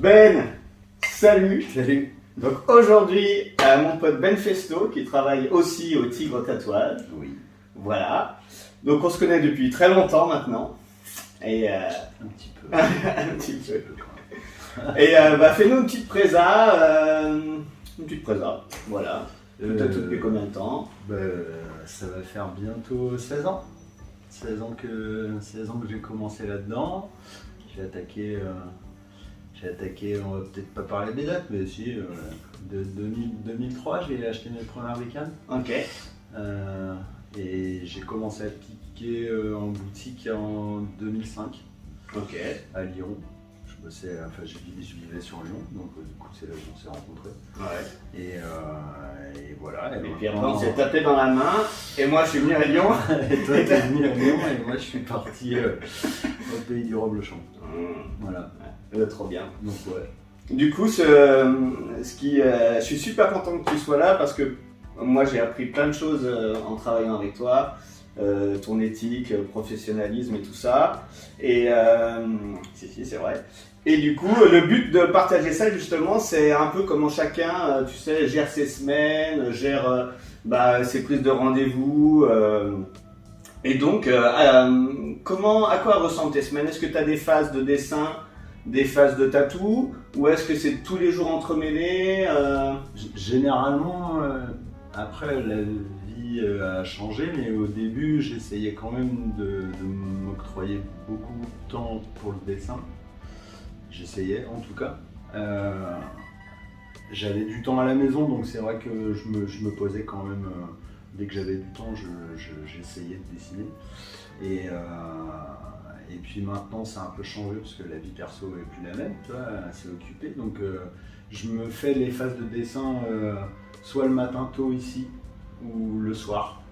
Ben, salut. Salut. Donc aujourd'hui, mon pote Ben Festo qui travaille aussi au Tigre Tatouage. Oui. Voilà. Donc on se connaît depuis très longtemps maintenant. Et Un petit peu. un petit peu. Et fais-nous une petite présa. Voilà. Toi, depuis combien de temps? Ça va faire bientôt 16 ans. 16 ans que j'ai commencé là-dedans. J'ai attaqué, on va peut-être pas parler des dates, mais si, de 2003, j'ai acheté mes premières bécanes. Ok. Et j'ai commencé à piquer en boutique en 2005 Ok. à Lyon. Je vivais sur Lyon, donc du coup c'est là où on s'est rencontrés. Ouais. Et voilà. Et puis après on s'est tapé dans la main. Et moi je suis venu à Lyon. Et toi t'es venu à Lyon et moi je suis parti au pays du Roble-Champ. Voilà. Ouais. Trop bien. Donc ouais. Du coup, je suis super content que tu sois là parce que moi j'ai appris plein de choses en travaillant avec toi, ton éthique, professionnalisme et tout ça. Et si, c'est vrai. Et du coup, le but de partager ça justement, c'est un peu comment chacun, tu sais, gère ses semaines, gère ses prises de rendez-vous. Et donc, à quoi ressemblent tes semaines? Est-ce que tu as des phases de dessin, des phases de tatou, ou est-ce que c'est tous les jours entremêlés? Généralement, après la vie a changé, mais au début j'essayais quand même de m'octroyer beaucoup de temps pour le dessin. J'essayais en tout cas. J'avais du temps à la maison, donc c'est vrai que je me posais quand même, dès que j'avais du temps, j'essayais de dessiner. Et puis maintenant, ça a un peu changé parce que la vie perso est plus la même, tu vois, assez occupée. Donc je me fais les phases de dessin soit le matin tôt ici ou le soir.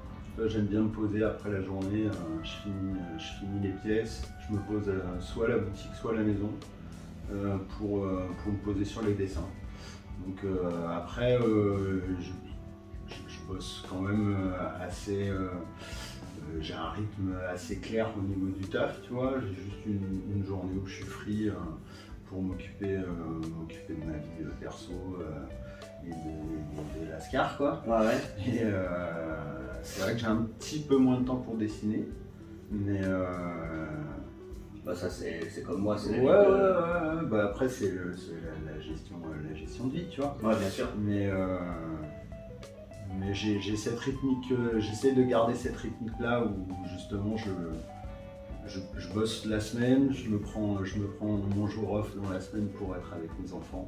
J'aime bien me poser après la journée, je finis les pièces, je me pose soit à la boutique, soit à la maison pour me poser sur les dessins. Donc après, je bosse quand même assez... j'ai un rythme assez clair au niveau du taf, tu vois. J'ai juste une journée où je suis free pour m'occuper de ma vie perso et de l'ascar, quoi. Ouais. Et c'est vrai que j'ai un petit peu moins de temps pour dessiner, mais ça c'est comme moi, c'est la vie. Après c'est la gestion de vie, tu vois. Ouais, bien sûr. Mais j'ai cette rythmique, j'essaie de garder cette rythmique là où justement je bosse la semaine, je me prends mon jour off dans la semaine pour être avec mes enfants.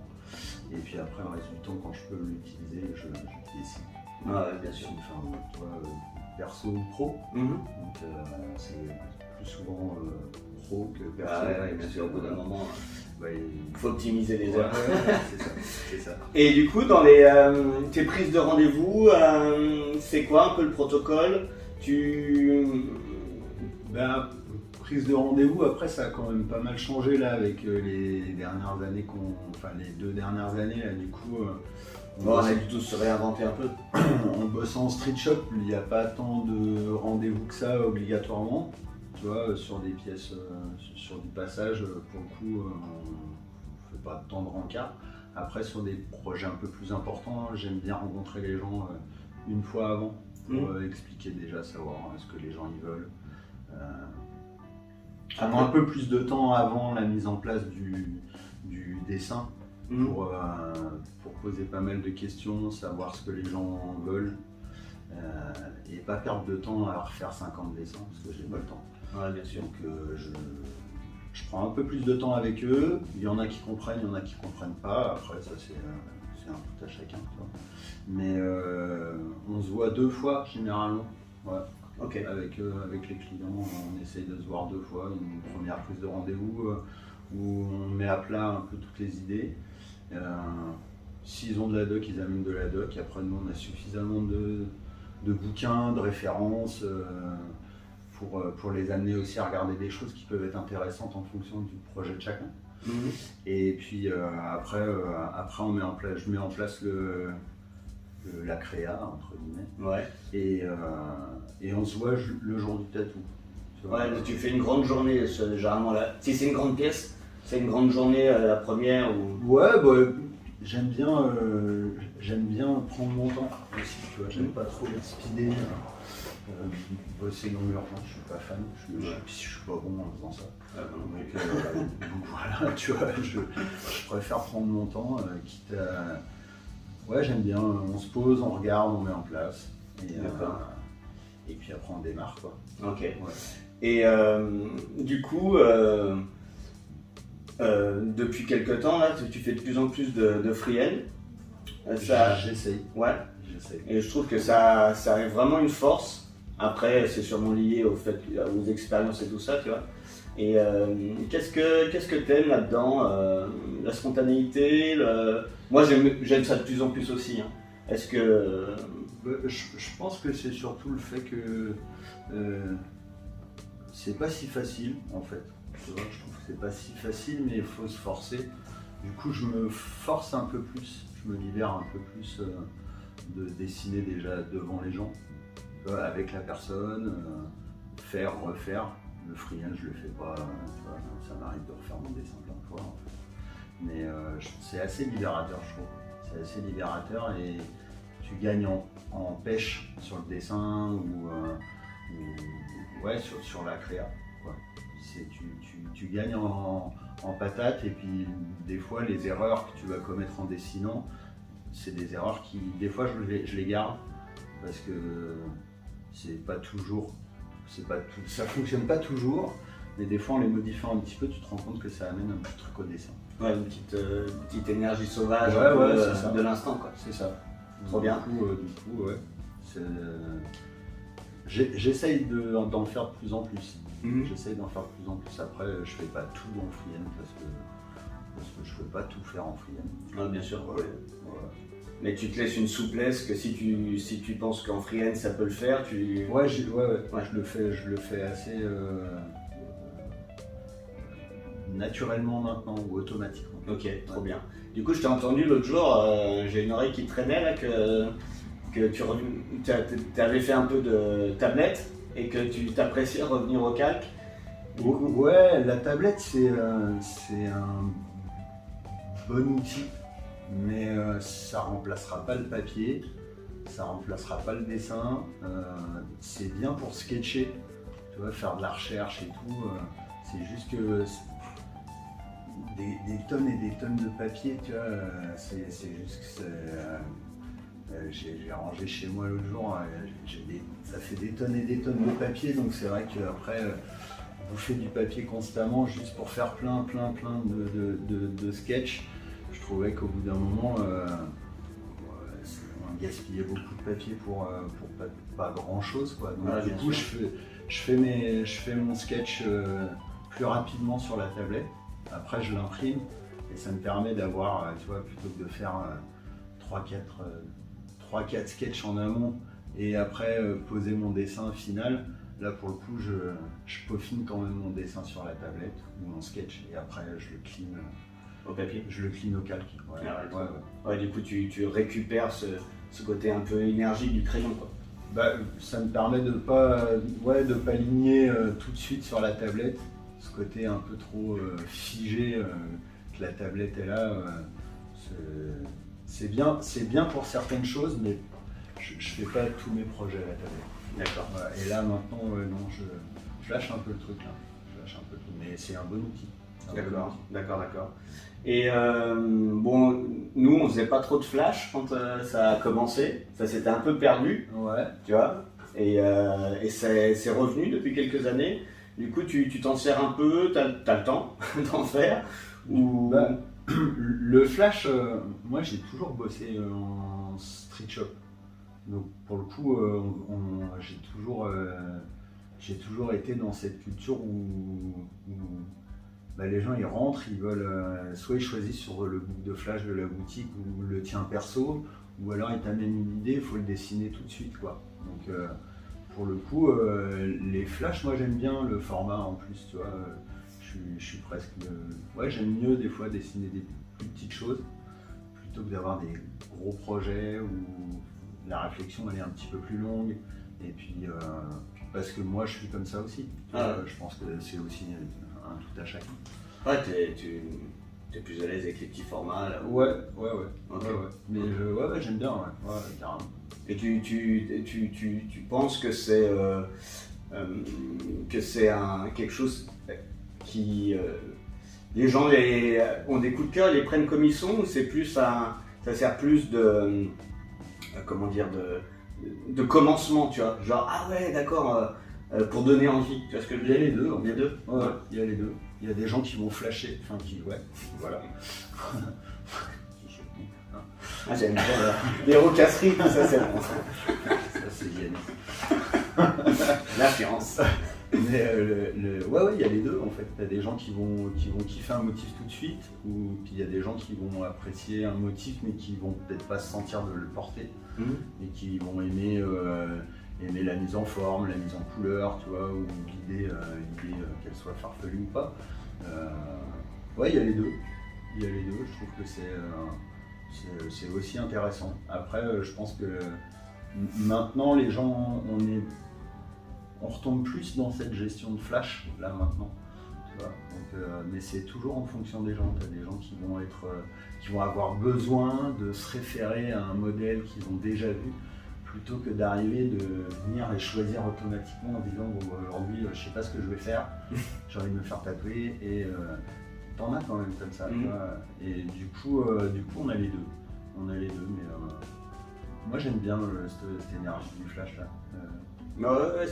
Et puis après, le reste du temps, quand je peux l'utiliser, je dessine. Ouais, bien sûr. Enfin, toi, perso ou pro. Donc c'est plus souvent pro que perso. Ouais, bien sûr, au bout d'un moment, il faut optimiser les heures. C'est ça. Et du coup, dans tes prises de rendez-vous, c'est quoi un peu le protocole? Prise de rendez-vous, après ça a quand même pas mal changé là avec les dernières années, les 2 dernières années là, du coup on a dû tous se réinventer un peu. En bossant en street shop, il n'y a pas tant de rendez-vous que ça obligatoirement, tu vois, sur des pièces, sur du passage, pour le coup on fait pas tant de rencard. Après sur des projets un peu plus importants, j'aime bien rencontrer les gens une fois avant pour expliquer déjà, savoir ce que les gens y veulent. Prendre un peu plus de temps avant la mise en place du dessin pour poser pas mal de questions, savoir ce que les gens veulent et pas perdre de temps à refaire 50 dessins parce que j'ai pas le temps. Ouais, bien sûr. Donc je prends un peu plus de temps avec eux, il y en a qui comprennent, il y en a qui comprennent pas, après ça c'est un tout à chacun. Tu vois. Mais on se voit 2 fois généralement. Ouais. Okay. Avec les clients, on essaye de se voir 2 fois, une première prise de rendez-vous où on met à plat un peu toutes les idées. S'ils ont de la doc, ils amènent de la doc. Après, nous, on a suffisamment de bouquins, de références pour les amener aussi à regarder des choses qui peuvent être intéressantes en fonction du projet de chacun. Et puis après, je mets en place la créa, entre guillemets. Ouais. Et on se voit le jour du tatou. Tu fais une grande journée, généralement là. Si c'est une grande pièce, C'est une grande journée la première ou... Ouais, bah, j'aime bien prendre mon temps aussi, tu vois. J'aime pas trop être speedé, bosser dans l'urgence, je suis pas fan, je suis pas bon en faisant ça. Donc voilà, tu vois, je préfère prendre mon temps, quitte à... Ouais, j'aime bien, on se pose, on regarde, on met en place, et puis après on démarre, quoi. Ok. Ouais. Et du coup, depuis quelques temps, là, tu fais de plus en plus de freehand. J'essaye. Ouais. J'essaye. Et je trouve que ça arrive vraiment une force. Après, c'est sûrement lié aux expériences et tout ça, tu vois. Et qu'est-ce que t'aimes là-dedans, la spontanéité, Moi, j'aime ça de plus en plus aussi. Hein. Est-ce que... Je pense que c'est surtout le fait que c'est pas si facile, en fait. Tu vois, je trouve que c'est pas si facile, mais il faut se forcer. Du coup, je me force un peu plus, je me libère un peu plus de dessiner déjà devant les gens, tu vois, avec la personne, faire, refaire. Le freehand, je le fais pas, tu vois, ça m'arrive de refaire mon dessin plein de fois. En fait. Mais c'est assez libérateur, je trouve. C'est assez libérateur et tu gagnes en pêche sur le dessin ou ouais, sur la créa. Quoi. Tu gagnes en patate et puis des fois les erreurs que tu vas commettre en dessinant, c'est des erreurs qui, des fois je les garde parce que c'est pas toujours, ça fonctionne pas toujours, mais des fois en les modifiant un petit peu, tu te rends compte que ça amène un petit truc au dessin. Ouais, une petite énergie sauvage ouais, de l'instant, quoi. C'est ça. Trop bien. Du coup, ouais. J'essaye d'en faire de plus en plus. J'essaye d'en faire de plus en plus. Après, je fais pas tout en freehand parce que je peux pas tout faire en freehand. Ouais, bien sûr. Ouais. Mais tu te laisses une souplesse que si tu penses qu'en freehand ça peut le faire, tu... Ouais, je le fais assez naturellement maintenant ou automatiquement. Ok, trop bien. Du coup, je t'ai entendu l'autre jour, j'ai une oreille qui traînait là, que tu avais fait un peu de tablette et que tu t'appréciais revenir au calque. Ouais, la tablette c'est un bon outil, mais ça remplacera pas le papier, ça remplacera pas le dessin. C'est bien pour sketcher, tu vois, faire de la recherche et tout. C'est juste que des tonnes et des tonnes de papier, tu vois, c'est juste que j'ai rangé chez moi l'autre jour, ça fait des tonnes et des tonnes de papier, donc c'est vrai qu'après, bouffer du papier constamment juste pour faire plein de sketchs, je trouvais qu'au bout d'un moment, on gaspillait beaucoup de papier pour pas grand chose, quoi. Donc, du coup, je fais mon sketch plus rapidement sur la tablette. Après, je l'imprime et ça me permet d'avoir, tu vois, plutôt que de faire 3-4 sketchs en amont et après poser mon dessin final. Là, pour le coup, je peaufine quand même mon dessin sur la tablette ou mon sketch et après, je le clean au papier. Je le clean au calque. Ouais, du coup, tu récupères ce côté un peu énergique du crayon, quoi. Bah, ça me permet de pas aligner tout de suite sur la tablette. Ce côté un peu trop figé que la tablette est là, c'est bien pour certaines choses, mais je fais pas tous mes projets à la tablette. D'accord. Voilà. Et là maintenant, non, je lâche un peu le truc là. Mais c'est un bon outil. D'accord. Et bon, nous on faisait pas trop de flash quand ça a commencé, ça s'était un peu perdu, ouais. Tu vois, et c'est revenu depuis quelques années. Du coup, tu t'en sers un peu, t'as le temps d'en faire ou... Le flash, moi j'ai toujours bossé en street shop. Donc pour le coup, j'ai toujours été dans cette culture où les gens ils rentrent, ils veulent soit ils choisissent sur le book de flash de la boutique ou le tien perso, ou alors ils t'amènent une idée, il faut le dessiner tout de suite, quoi. Donc pour le coup, les flashs, moi j'aime bien le format en plus, tu vois. Je suis presque... Ouais, j'aime mieux des fois dessiner des plus petites choses plutôt que d'avoir des gros projets où la réflexion elle est un petit peu plus longue. Et puis parce que moi je suis comme ça aussi. Je pense que c'est aussi un tout à chacun. Ouais, t'es plus à l'aise avec les petits formats là. Ouais. Ok. Ouais. Mais ouais, j'aime bien, ouais, carrément. Et tu penses que c'est quelque chose qui les gens ont des coups de cœur, ils les prennent comme ils sont, ou c'est plus ça sert plus de comment dire de commencement, tu vois, genre ah ouais d'accord, pour donner envie, tu vois ce que je veux dire? Il y a les deux, Les deux. Ouais, il y a les deux. Il y a des gens qui vont flasher, voilà. Ah, j'aime bien les rocasseries, tout ça c'est bon. Ça c'est Yannick. L'influence. Mais ouais, il y a les deux en fait. T'as des gens qui vont kiffer un motif tout de suite, ou puis il y a des gens qui vont apprécier un motif mais qui vont peut-être pas se sentir de le porter, et qui vont aimer la mise en forme, la mise en couleur, tu vois, ou l'idée qu'elle soit farfelue ou pas. Ouais, il y a les deux. Je trouve que c'est aussi intéressant. Après, je pense que maintenant, les gens, on retombe plus dans cette gestion de flash, là, maintenant. Tu vois. Donc, mais c'est toujours en fonction des gens. Tu as des gens qui vont avoir besoin de se référer à un modèle qu'ils ont déjà vu, plutôt que d'arriver de venir les choisir automatiquement en disant bon, aujourd'hui, je sais pas ce que je vais faire, j'ai envie de me faire tatouer, et t'en as quand même comme ça. Tu vois. Et du coup, on a les deux. Mais moi j'aime bien cette énergie du flash là. Ouais,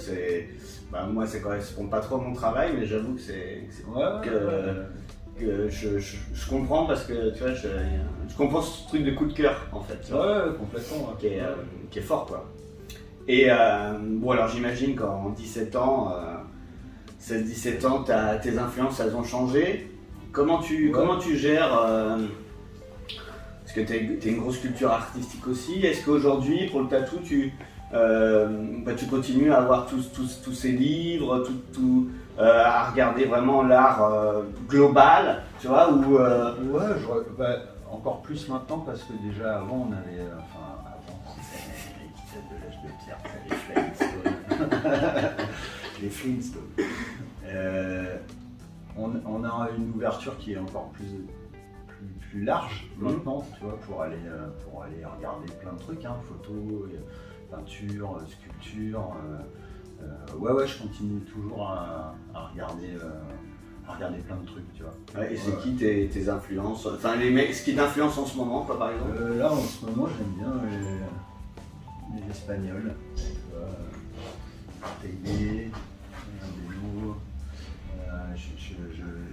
moi ça correspond pas trop à mon travail, mais j'avoue que que je comprends, parce que tu vois, je comprends ce truc de coup de cœur en fait. Tu vois, Ouais, complètement. Qui est fort quoi. Et bon, alors j'imagine qu'en 17 ans, 16-17 ans, tes influences elles ont changé. Comment tu gères parce que tu es une grosse culture artistique aussi. Est-ce qu'aujourd'hui, pour le tatou, tu continues à avoir tous ces livres, à regarder vraiment l'art global, tu vois, ou Ouais, encore plus maintenant, parce que déjà avant on avait, avant c'était les de l'âge de pierre, les Flintstones. On a une ouverture qui est encore plus large maintenant, tu vois, pour aller regarder plein de trucs, photos, peinture, sculpture. Ouais, je continue toujours à regarder plein de trucs, tu vois. Ouais, et c'est qui tes influences? Enfin, ce qui t'influence en ce moment, quoi, par exemple? Là, en ce moment, j'aime bien les Espagnols, tu vois, Teide, Andelo.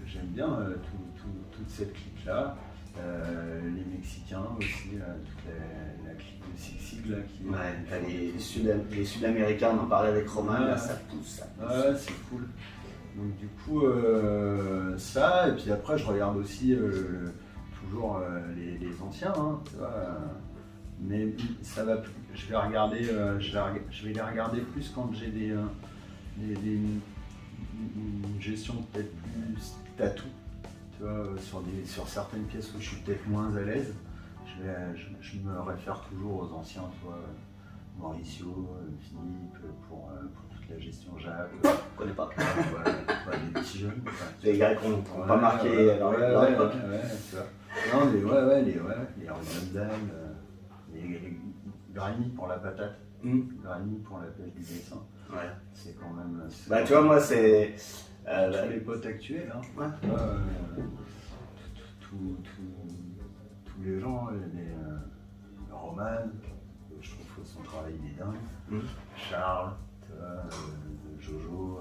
J'aime bien toute cette clique-là. Les Mexicains aussi, toute la clique de Six Sig là, qui... Ouais, les Sud-Américains, on en parlait avec Romain, là ça pousse. Ouais, c'est cool. Donc du coup, ça, et puis après je regarde aussi toujours les anciens, tu vois, mais ça va plus. Je vais les regarder plus quand j'ai une gestion peut-être plus tatou. Tu vois, sur certaines pièces où je suis peut-être moins à l'aise, je me réfère toujours aux anciens, tu vois, Mauricio, Philippe, pour toute la gestion Jacques. Je connais pas. Les petits jeunes. Les gars qui n'ont pas marqué leur époque. Tu vois. Non, les Rondal, les Grimy pour la patate, Grimy pour la pêche du dessin. Ouais. C'est quand même. Tu vois, moi c'est. Tous les potes actuels, Ouais. Tous les gens, Roman, je trouve que son travail il est dingue. Charles, Jojo,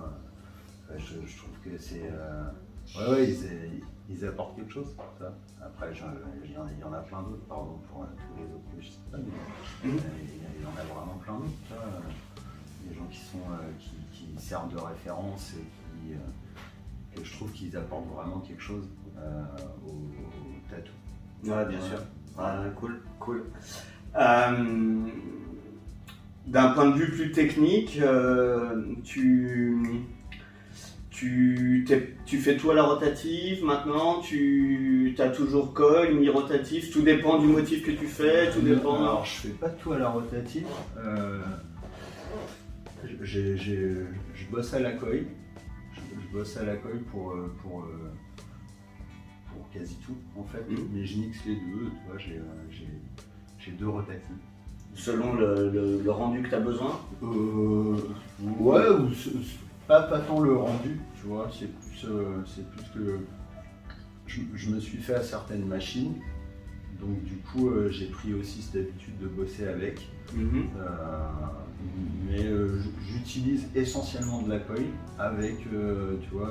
je trouve que c'est. Ils apportent quelque chose. Ça. Après, il y en a plein d'autres, pardon pour tous les autres que je sais pas, mais il y en a vraiment plein d'autres. Des gens qui servent de référence et que je trouve qu'ils apportent vraiment quelque chose au tatou. Ouais, bien sûr. Ouais, cool. D'un point de vue plus technique, tu fais tout à la rotative maintenant, tu as toujours colle, mi-rotatif, tout dépend du motif que tu fais, tout dépend. Alors je fais pas tout à la rotative, je bosse à la coille. Je bosse à la coille pour quasi tout en fait, mais je mixe les deux, tu vois, j'ai 2 rotatives. Selon le rendu que tu as besoin? Ouais, ou pas tant le rendu, tu vois, c'est plus que je me suis fait à certaines machines, donc du coup j'ai pris aussi cette habitude de bosser avec. Mais j'utilise essentiellement de la coil avec, tu vois,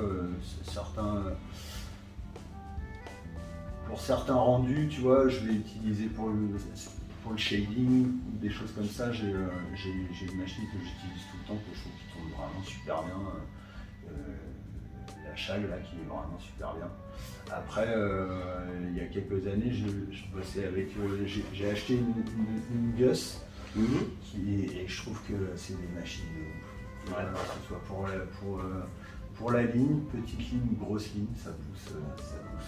pour certains rendus, tu vois, je vais utiliser pour le shading ou des choses comme ça. J'ai une machine que j'utilise tout le temps, que je trouve qui tourne vraiment super bien. La Shag là, qui est vraiment super bien. Après, il y a quelques années, je bossais avec, j'ai acheté une Gus. Et je trouve que c'est des machines de ouf. Ouais. Que ce soit pour la ligne, petite ligne, grosse ligne, ça pousse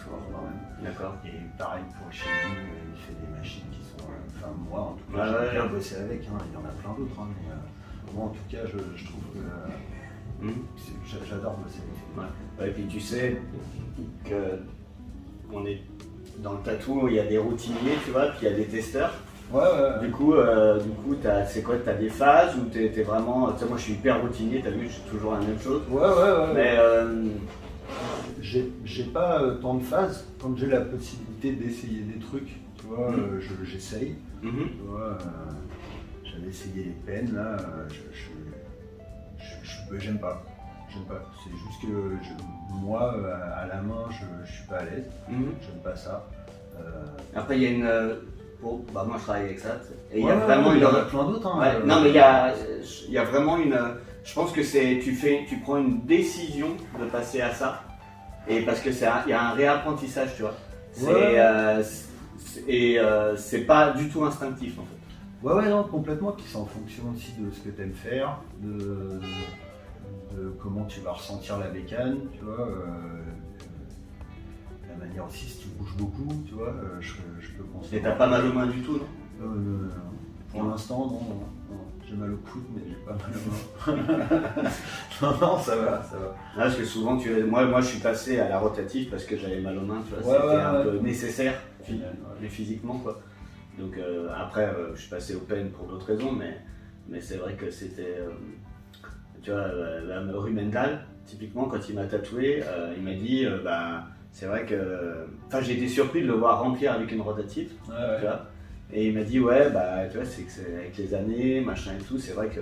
fort quand même. D'accord. Et pareil pour le shading, il fait des machines qui sont. Enfin, moi en tout cas, j'ai bien bossé avec, hein, il y en a plein d'autres, hein, mais moi en tout cas, je trouve que j'adore bosser avec. Ouais. Et puis tu sais qu'on est dans le tatou, il y a des routiniers, tu vois, puis il y a des testeurs. Ouais. Du coup, c'est quoi? T'as des phases où t'es vraiment. Tu sais, moi je suis hyper routinier, t'as vu, je suis toujours la même chose. Ouais. Mais j'ai pas tant de phases. Quand j'ai la possibilité d'essayer des trucs, tu vois, j'essaye. Tu vois, j'avais essayé les pennes là, j'aime pas. C'est juste que moi, à la main, je suis pas à l'aise. J'aime pas ça. Après, il y a une. Bah moi je travaille avec ça et il y a vraiment il y en a plein d'autres. Hein, non mais il y a vraiment une. Je pense que c'est tu prends une décision de passer à ça et parce que il y a un réapprentissage, tu vois. C'est pas du tout instinctif en fait. Ouais non complètement. Puis c'est en fonction aussi de ce que tu aimes faire, de comment tu vas ressentir la bécane, tu vois. La manière aussi, si tu bouges beaucoup, tu vois, je peux penser. Et t'as pas mal aux mains du tout, non? Pour l'instant, non. J'ai mal au coude, mais j'ai pas mal aux mains. non, ça va. Parce que souvent, moi je suis passé à la rotative parce que j'avais mal aux mains, tu vois, c'était un peu nécessaire, physiquement, quoi. Donc après, je suis passé au pen pour d'autres raisons, mais c'est vrai que c'était. Tu vois, la rue Mendal, typiquement, quand il m'a tatoué, il m'a dit. C'est vrai que. Enfin, j'ai été surpris de le voir remplir avec une rotative. Tu vois, et il m'a dit, tu vois, c'est que avec les années, machin et tout, c'est vrai que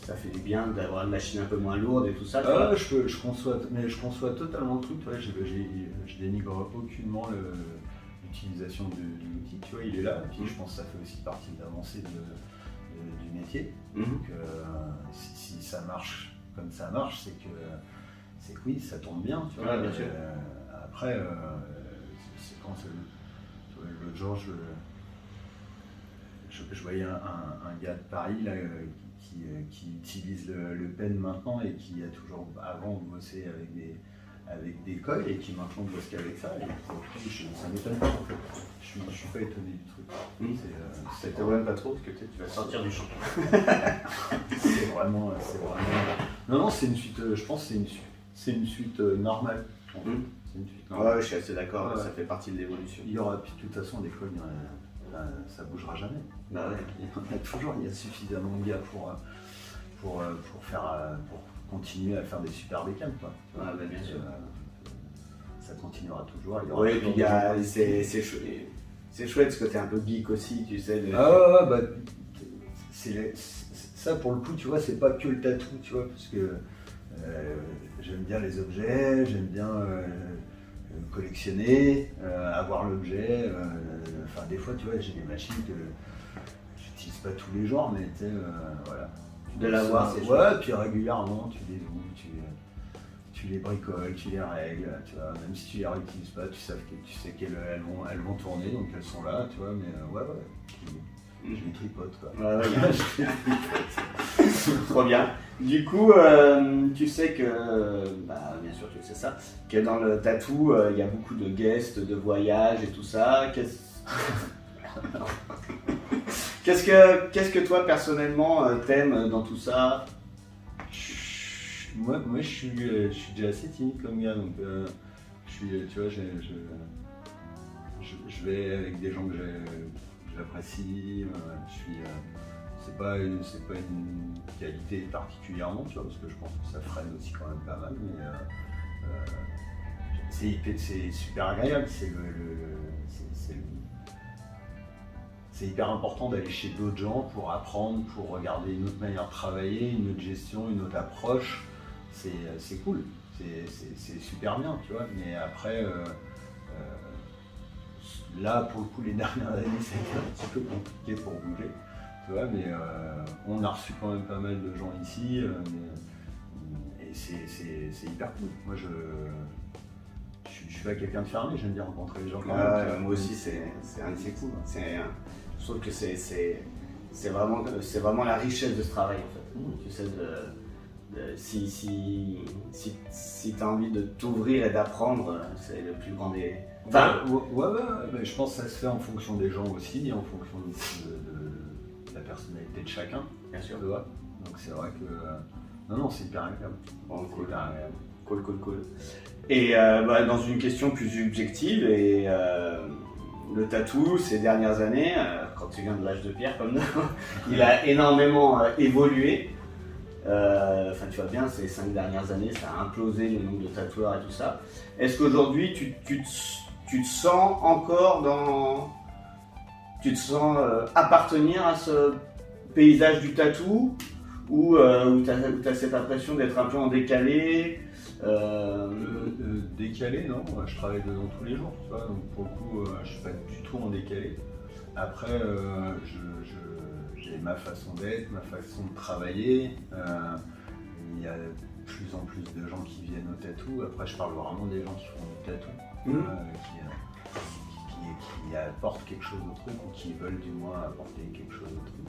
ça fait du bien d'avoir une machine un peu moins lourde et tout ça. Je conçois totalement le truc. Tu vois, je dénigre aucunement l'utilisation de l'outil. Tu vois, il est là. Et puis je pense que ça fait aussi partie de l'avancée du métier. Donc, si ça marche comme ça marche, c'est que oui, ça tourne bien, tu vois. Bien sûr. Après, c'est quand l'autre jour, je voyais un gars de Paris là, qui utilise le pen maintenant et qui a toujours avant bossé avec des coils et qui maintenant bosse qu'avec ça. Et ça m'étonne pas en fait. Je suis pas étonné du truc. Ça t'étonne pas trop parce que tu vas sortir du champ. c'est vraiment. Non, c'est une suite. Je pense que c'est une suite normale. C'est une suite normale. Ouais, je suis assez d'accord, ça fait partie de l'évolution. Il y aura, puis de toute façon, des coils, ça bougera jamais. Bah ouais. Il y a suffisamment de gars pour continuer à faire des super bécanes, quoi. Bien sûr. Ça continuera toujours. Oui, et puis c'est chouette ce côté un peu geek aussi, tu sais. Ça pour le coup, tu vois, c'est pas que le tatou, tu vois, parce que j'aime bien les objets, j'aime bien collectionner, avoir l'objet. Enfin, des fois, tu vois, j'ai des machines que j'utilise pas tous les jours, mais tu sais, voilà. De l'avoir, c'est chouette. Ouais, puis régulièrement, tu les ouvres, tu les bricoles, tu les règles, tu vois, même si tu les réutilises pas, tu sais qu'elles vont tourner, donc elles sont là, tu vois, mais je les tripote, quoi. Trop bien. Du coup, tu sais que, bien sûr tu sais ça, que dans le tatou, il y a beaucoup de guests, de voyages et tout ça. Qu'est-ce que toi personnellement t'aimes dans tout ça? Moi je suis déjà assez timide comme gars, donc je tu vois, je vais avec des gens que j'apprécie. C'est pas une qualité particulièrement, tu vois, parce que je pense que ça freine aussi quand même pas mal, mais c'est super agréable. C'est hyper important d'aller chez d'autres gens pour apprendre, pour regarder une autre manière de travailler, une autre gestion, une autre approche. C'est cool, c'est super bien, tu vois. Mais après, là, pour le coup, les dernières années, c'était un petit peu compliqué pour bouger, tu vois. Mais on a reçu quand même pas mal de gens ici, et c'est hyper cool. Moi, je suis pas quelqu'un de fermé, j'aime bien rencontrer les gens quand même. Moi aussi, c'est cool. Je trouve que c'est vraiment la richesse de ce travail en fait. Tu sais, si tu as envie de t'ouvrir et d'apprendre, c'est le plus grand des. Enfin, ouais, mais je pense que ça se fait en fonction des gens aussi, en fonction de la personnalité de chacun. Bien sûr. Tu vois. Donc c'est vrai que. Non, c'est hyper agréable. Bon, c'est hyper agréable. Cool. Et dans une question plus objective, et le tatou ces dernières années, quand tu viens de l'âge de pierre comme nous, il a énormément évolué. Enfin, tu vois bien, ces 5 dernières années, ça a implosé le nombre de tatoueurs et tout ça. Est-ce qu'aujourd'hui, tu te sens encore dans... Tu te sens appartenir à ce paysage du tatou, ou tu as cette impression d'être un peu en décalé? Décalé, non, je travaille dedans tous les jours, tu vois, donc pour le coup, je suis pas du tout en décalé. Après, j'ai ma façon d'être, ma façon de travailler. Il y a de plus en plus de gens qui viennent au tatou. Après, je parle vraiment des gens qui font du tatou, qui apportent quelque chose au truc, ou qui veulent du moins apporter quelque chose au truc.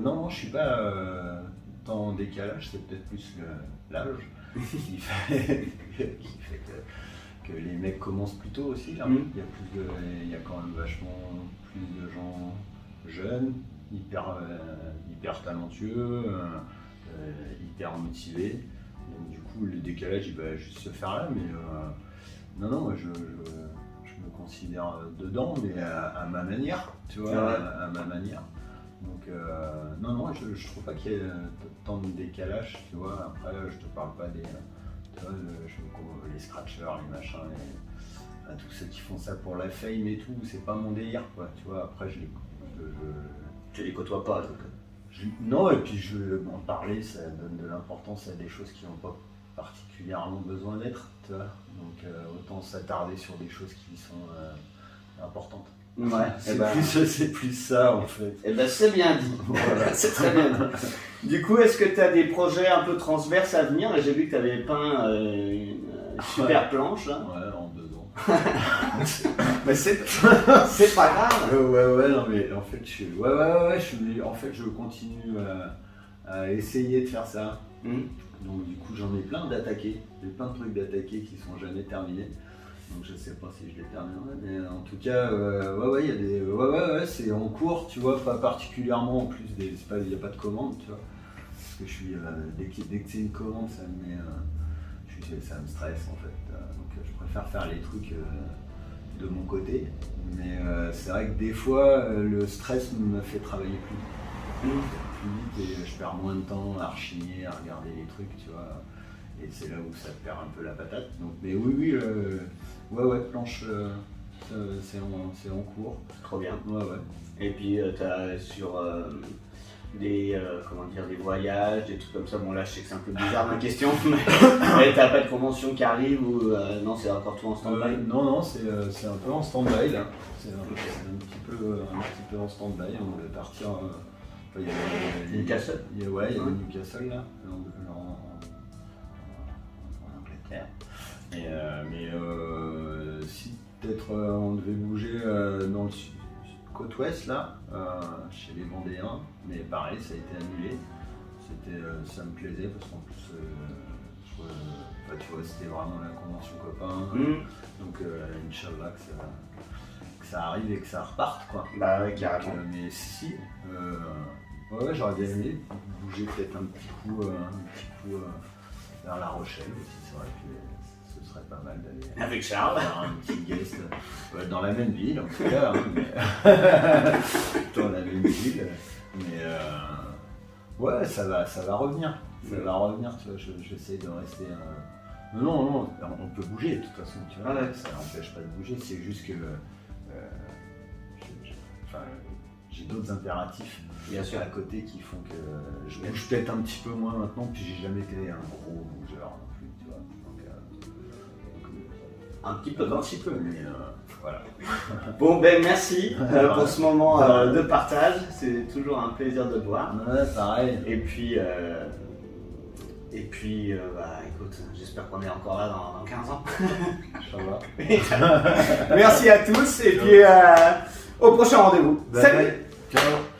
Non, je suis pas tant en décalage, c'est peut-être plus l'âge qui fait que les mecs commencent plus tôt aussi. Là. Il y a quand même vachement plus de gens jeunes, hyper talentueux, hyper motivés. Donc du coup, le décalage, il va juste se faire là, mais non, je me considère dedans, mais à ma manière, tu vois, à ma manière. Donc non, je trouve pas qu'il y ait tant de décalage, tu vois. Après, je te parle pas des, tu vois, les scratchers, les machins, tous ceux qui font ça pour la fame et tout, c'est pas mon délire, quoi. Tu vois. Après, Tu les côtoies pas, donc. Non, et puis en parler, ça donne de l'importance à des choses qui n'ont pas particulièrement besoin d'être, tu vois. Donc autant s'attarder sur des choses qui sont importantes. Ouais, c'est plus ça en fait. Et c'est bien dit. Voilà. C'est très bien dit. Du coup, est-ce que tu as des projets un peu transverses à venir? J'ai vu que tu avais peint une super planche. Là. Ouais, en 2 ans. Mais c'est pas grave. Ouais, non mais en fait, je continue à essayer de faire ça. Donc du coup, j'en ai plein d'attaqués. J'ai plein de trucs d'attaqués qui sont jamais terminés. Donc je sais pas si je les terminerai, mais en tout cas, il y a des, c'est en cours, tu vois, pas particulièrement en plus il n'y a pas de commande, tu vois, parce que je suis, dès que c'est une commande, ça me stresse en fait, donc je préfère faire les trucs de mon côté, mais c'est vrai que des fois, le stress me fait travailler plus vite et je perds moins de temps à rechigner, à regarder les trucs, tu vois. Et c'est là où ça perd un peu la patate. Donc, mais oui, planche, c'est en cours. Trop bien. Ouais. Et puis tu as sur des voyages, des trucs comme ça. Bon là, je sais que c'est un peu bizarre ma question, mais t'as pas de convention qui arrive ou non, c'est encore tout en stand-by? Non, c'est un peu en stand-by là. C'est un petit peu en stand-by. On devait partir. Il y a Newcastle. Il y a Newcastle là. Mais si peut-être on devait bouger dans le côte ouest là, chez les Vendéens, mais pareil ça a été annulé. Ça me plaisait parce qu'en plus tu vois, c'était vraiment la convention copain. Donc Inch'Allah que ça arrive et que ça reparte quoi. Bah ouais, carrément. Mais si, j'aurais bien aimé bouger peut-être un petit coup vers La Rochelle aussi, c'est vrai que ce serait pas mal d'aller Avec Charles. faire un petit guest dans la même ville, en tout cas. Hein, mais dans la même ville. Mais ouais, ça va revenir. Ça va revenir, tu vois. J'essaie de rester. Non, on peut bouger de toute façon, tu vois. Ouais. Ça n'empêche pas de bouger, c'est juste que j'ai d'autres impératifs Bien sûr. à côté qui font que je bouge peut-être un petit peu moins maintenant, puis j'ai jamais été un gros bougeur non plus, tu vois. Un petit peu. Un petit peu, mais voilà. Bon, ben merci pour ce moment de partage. C'est toujours un plaisir de te voir. Ouais, pareil. Et puis, bah, écoute, j'espère qu'on est encore là dans 15 ans. Ça va. Merci à tous et puis au prochain rendez-vous. Bye Salut. bye. Ciao.